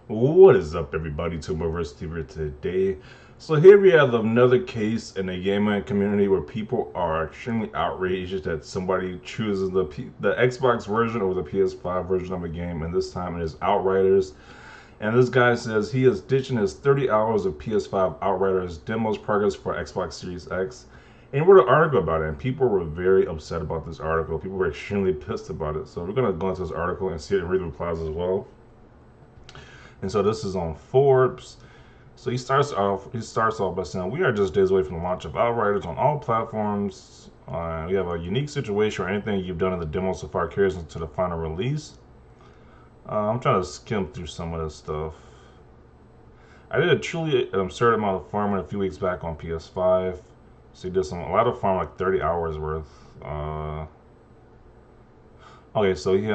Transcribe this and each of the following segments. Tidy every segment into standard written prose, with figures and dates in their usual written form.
What is up, everybody? TuberVerse today. So here we have another case in the gaming community where people are extremely outraged that somebody chooses the Xbox version over the PS5 version of a game, and this time it is Outriders. And this guy says he is ditching his 30 hours of PS5 Outriders demos progress for Xbox Series X. And he wrote an article about it, and people were very upset about this article. People were extremely pissed about it. So we're gonna go into this article and see it and read the replies as well. And so this is on Forbes. So he starts off by saying, "We are just days away from the launch of Outriders on all platforms. We have a unique situation where anything you've done in the demo so far carries into the final release." I'm trying to skim through some of this stuff. I did a truly absurd amount of farming a few weeks back on PS5. So he did a lot of farm, like 30 hours worth. Okay, so he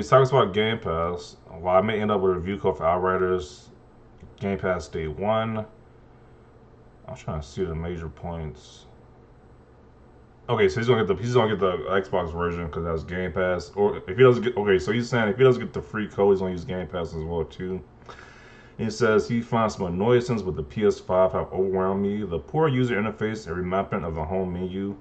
talks about Game Pass. While I may end up with a review code for Outriders, Game Pass Day 1. I'm trying to see the major points. Okay, so he's gonna get the Xbox version because that's Game Pass. Or if he doesn't get, okay, so he's saying if he doesn't get the free code, he's gonna use Game Pass as well too. He says he finds some annoyances with the PS5 have overwhelmed me. The poor user interface and remapping of the home menu,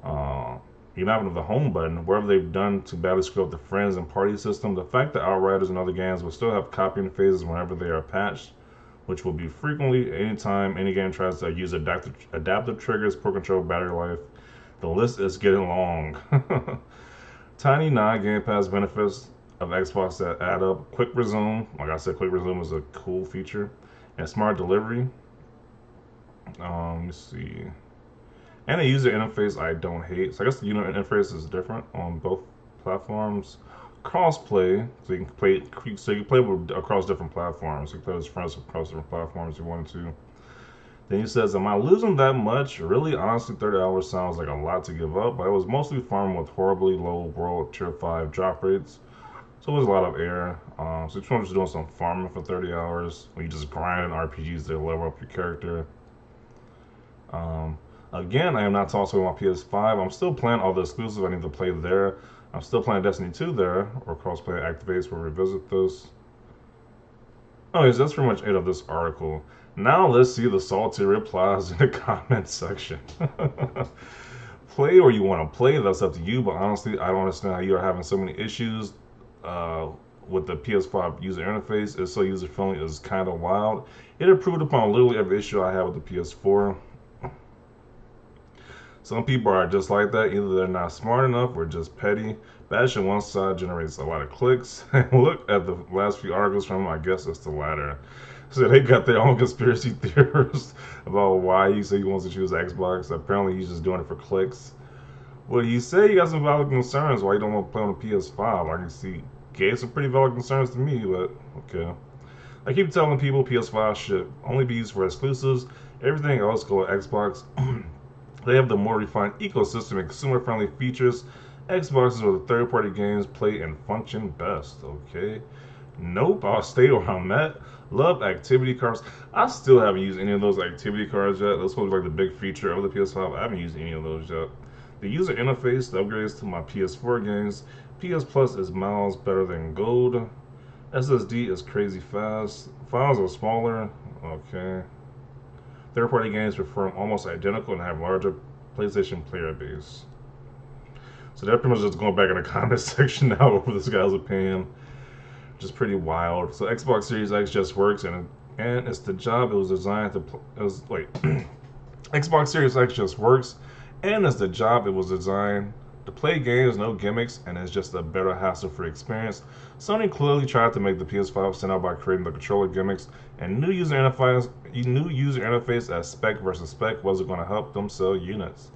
uh, remapping of the home button, wherever they've done to badly screw up the friends and party system. The fact that Outriders and other games will still have copying phases whenever they are patched, which will be frequently anytime any game tries to use adaptive triggers, poor control, battery life. The list is getting long. Tiny non-Game Pass benefits of Xbox that add up. Quick resume, like I said, quick resume is a cool feature, and smart delivery. Let me see, and a user interface I don't hate. So I guess the user interface is different on both platforms. Crossplay, so you can play, across different platforms. You can play with friends across different platforms if you wanted to. Then he says, "Am I losing that much? Really, honestly, 30 hours sounds like a lot to give up, but I was mostly farming with horribly low world tier 5 drop rates. So there's a lot of air. So if you're just doing some farming for 30 hours, or you just grind RPGs to level up your character. Um, Again, I am not tossing my PS5. I'm still playing all the exclusives I need to play there. I'm still playing Destiny 2 there, or crossplay activates. We'll revisit this. Anyways, that's pretty much it of this article. Now let's see the salty replies in the comment section. Play or you want to play, that's up to you, but honestly, I don't understand how you are having so many issues uh, with the PS5 user interface. It's so user friendly, it's kind of wild. It improved upon literally every issue I have with the PS4. Some people are just like that. Either they're not smart enough or just petty. Bashing one side generates a lot of clicks. Look at the last few articles from him. I guess it's the latter. So they got their own conspiracy theories about why he said he wants to choose Xbox. Apparently, he's just doing it for clicks. Well, you say you got some valid concerns why you don't want to play on the PS5. I can see gave some pretty valid concerns to me, but okay. I keep telling people PS5 should only be used for exclusives. Everything else go with Xbox. They have the more refined ecosystem and consumer-friendly features. Xbox is where the third-party games play and function best. Okay. Nope, I'll stay where I'm at. Love activity cards. I still haven't used any of those activity cards yet. That's supposed to be like the big feature of the PS5. I haven't used any of those yet. The user interface, the upgrades to my PS4 games. PS Plus is miles better than Gold. SSD is crazy fast. Files are smaller. Okay. Third-party games perform almost identical and have larger PlayStation player base. So they're pretty much just going back in the comment section now over this guy's opinion, which is pretty wild. So Xbox Series X just works, and it's the job it was designed to. It was like Xbox Series X just works, and it's the job it was designed to play games, no gimmicks, and it's just a better hassle-free experience. Sony clearly tried to make the PS5 stand out by creating the controller gimmicks, and new user interface as spec versus spec wasn't going to help them sell units.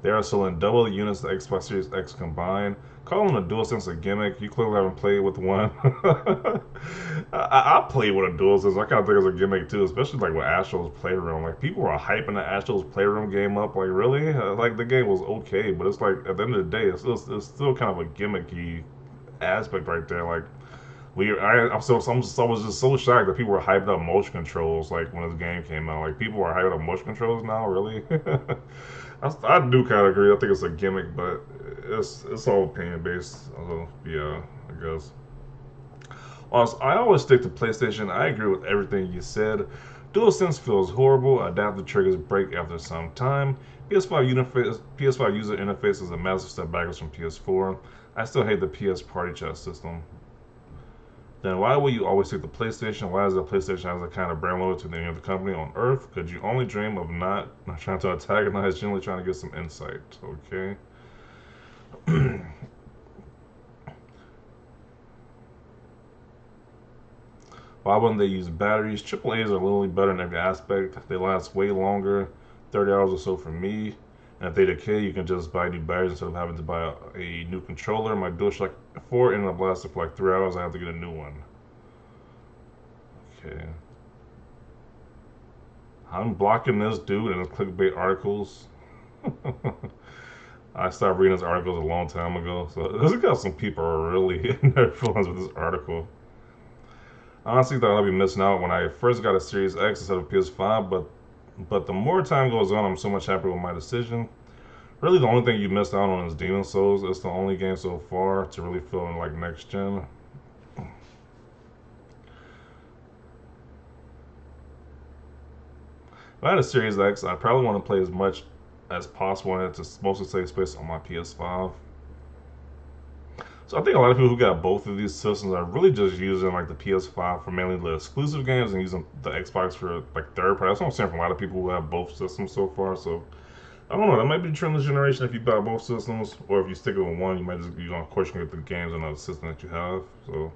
They are selling double the units the Xbox Series X combined. Calling a DualSense a gimmick, you clearly haven't played with one. I played with a DualSense. I kind of think it's a gimmick too, especially like with Astro's Playroom. Like people were hyping the Astro's Playroom game up. Like really, like the game was okay, but it's like at the end of the day, it's still kind of a gimmicky aspect right there. Like I was just so shocked that people were hyped up motion controls like when this game came out. Like people are hyped up motion controls now, really. I do kind of agree. I think it's a gimmick, but it's all opinion based. So yeah, I guess. Also, I always stick to PlayStation. I agree with everything you said. DualSense feels horrible. Adaptive triggers break after some time. PS5 user interface is a massive step backwards from PS4. I still hate the PS Party Chat system. Then why will you always stick to PlayStation? Why is the PlayStation has a kind of brand loyalty to any other company on Earth? Could you only dream of not trying to antagonize, generally trying to get some insight? Okay. Why wouldn't they use batteries? AAA's are literally better in every aspect. They last way longer, 30 hours or so for me. And if they decay, you can just buy new batteries instead of having to buy a new controller. My DualShock 4 ended up lasting for like 3 hours. I have to get a new one. Okay. I'm blocking this dude in his clickbait articles. I stopped reading his articles a long time ago. So this got some people are really in their feelings with this article. I honestly thought I'd be missing out when I first got a Series X instead of PS5, but the more time goes on, I'm so much happier with my decision. Really, the only thing you missed out on is Demon Souls. It's the only game so far to really feel like next gen. If I had a Series X, I probably want to play as much as possible and to mostly save space on my PS5. So I think a lot of people who got both of these systems are really just using like the PS5 for mainly the exclusive games and using the Xbox for like third party. That's what I'm saying from a lot of people who have both systems so far. So I don't know. That might be the trend this generation if you buy both systems, or if you stick with one, you might just of course you can get the games on the system that you have. So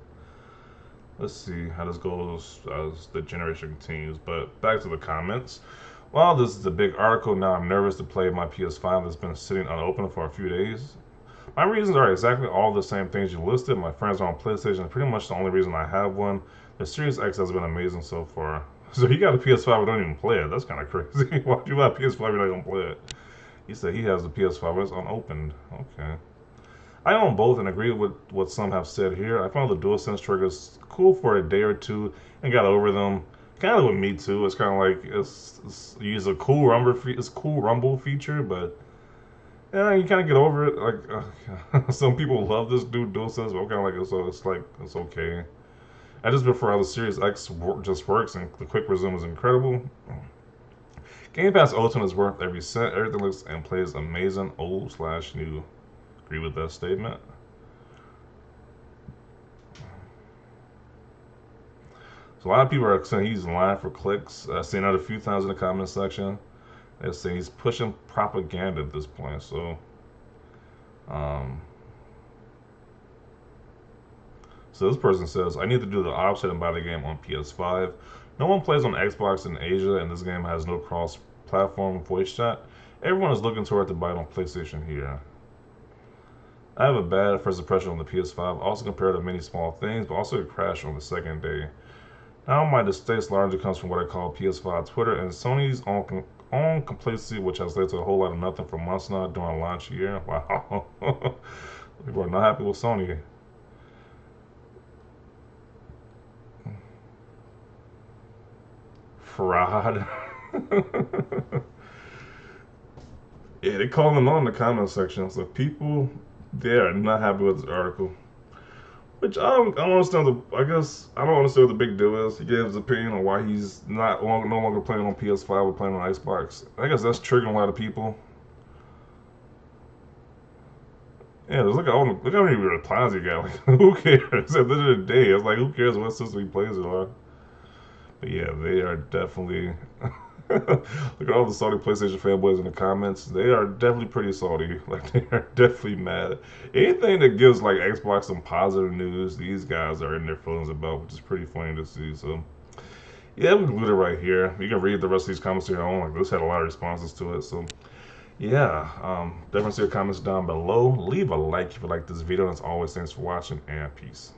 let's see how this goes as the generation continues. But back to the comments. Well, this is a big article. Now I'm nervous to play my PS5 that's been sitting unopened for a few days. My reasons are exactly all the same things you listed. My friends are on PlayStation. Pretty much the only reason I have one. The Series X has been amazing so far. So he got a PS5 but don't even play it. That's kind of crazy. Why do you have a PS5 if you're not going to play it? He said he has the PS5 but it's unopened. Okay. I own both and agree with what some have said here. I found the DualSense triggers cool for a day or two and got over them. Kind of with me too. It's kind of like you use a cool rumble feature, but yeah, you kind of get over it. Like some people love this dude DualSense, but I'm kind of like it's okay. I just prefer how the Series X just works, and the quick resume is incredible. Game Pass Ultimate is worth every cent. Everything looks and plays amazing. Old/new. Agree with that statement. So a lot of people are saying he's lying for clicks. I've seen that a few times in the comment section. They're saying he's pushing propaganda at this point. Um, so this person says, I need to do the opposite and buy the game on PS5. No one plays on Xbox in Asia, and this game has no cross-platform voice chat. Everyone is looking toward to buy it on PlayStation here. I have a bad first impression on the PS5, also compared to many small things, but also it crashed on the second day. Now my distaste largely comes from what I call PS5 Twitter and Sony's own complacency, which has led to a whole lot of nothing for months now during launch year. Wow. People are not happy with Sony. Fraud. Yeah, they call them on in the comment section. So people, they are not happy with this article. Which I don't understand. I guess I don't understand what the big deal is. He gave his opinion on why he's no longer playing on PS5 or playing on Xbox. I guess that's triggering a lot of people. Yeah, look how many replies he got. Like, who cares? At the end of the day, it's like who cares what system he plays it on? But yeah, they are definitely. Look at all the Sony PlayStation fanboys in the comments. They are definitely pretty salty. Like they are definitely mad. Anything that gives like Xbox some positive news, these guys are in their feelings about, which is pretty funny to see. So yeah, we can leave it right here. You can read the rest of these comments here on. Like this had a lot of responses to it. So yeah, definitely see your comments down below. Leave a like if you like this video. And as always, thanks for watching and peace.